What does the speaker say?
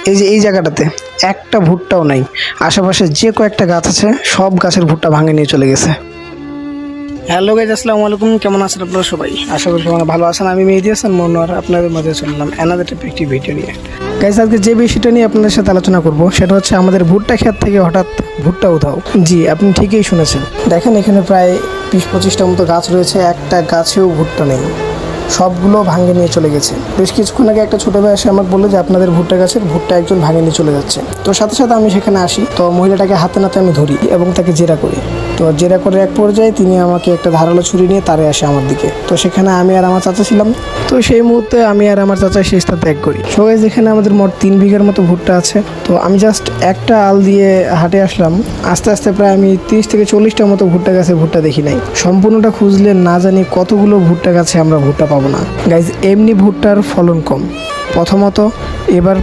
এই যে এই জায়গাটাতে একটা ভুট্টাও নাই। আশেপাশে যে কয়েকটা গাছ আছে সব গাছের ভুট্টা ভাঙে নিয়ে চলে গেছে। হ্যালো গাইজ, আসসালামু আলাইকুম। কেমন আছেন আপনারা সবাই? আশা করি সবাই ভালো আছেন। আমি মেহেদী হাসান মনোয়ার আপনাদের মাঝে চললাম অ্যানাদার টাইপ একটি ভিডিও নিয়ে। গাইজ, আজকে যে বিষয়টা নিয়ে আপনাদের সাথে আলোচনা করব সেটা হচ্ছে আমাদের ভুট্টা ক্ষেত থেকে হঠাৎ ভুট্টা উধাও। জি, আপনি ঠিকই শুনেছেন। দেখেন এখানে প্রায় 20-25টার মতো গাছ রয়েছে, একটা গাছেও ভুট্টা নেই, সবগুলো ভাঙে নিয়ে চলে গেছে। বেশ কিছুক্ষণ আগে একটা ছোটো ভাই এসে আমাকে বললো যে আপনাদের ভুট্টা গাছের ভুট্টা একজন ভাঙে নিয়ে চলে যাচ্ছে। তো সাথে সাথে আমি সেখানে আসি, তো মহিলাটাকে হাতে নাতে আমি ধরি এবং তাকে জেরা করি। তো জেরা করে এক পর্যায়ে তিনি আমাকে একটা ধারালো ছুরি নিয়ে তাড়ে আসে আমার দিকে। তো সেখানে আমি আর আমার চাচা ছিলাম। তো সেই মুহূর্তে আমি আর আমার চাচা সেই স্থান ত্যাগ করি। সবাই যেখানে আমাদের মোট 3 বিঘার মতো ভুট্টা আছে। তো আমি জাস্ট একটা আল দিয়ে হাটে আসলাম। আস্তে আস্তে প্রায় আমি 30 থেকে 40টার মতো ভুট্টা গাছে ভুট্টা দেখি নাই। সম্পূর্ণটা খুঁজলে না জানি কতগুলো ভুট্টা গাছে আমরা ভুট্টা পাবো না। গাইজ, এমনি ভুট্টার ফলন কম। প্রথমত এবার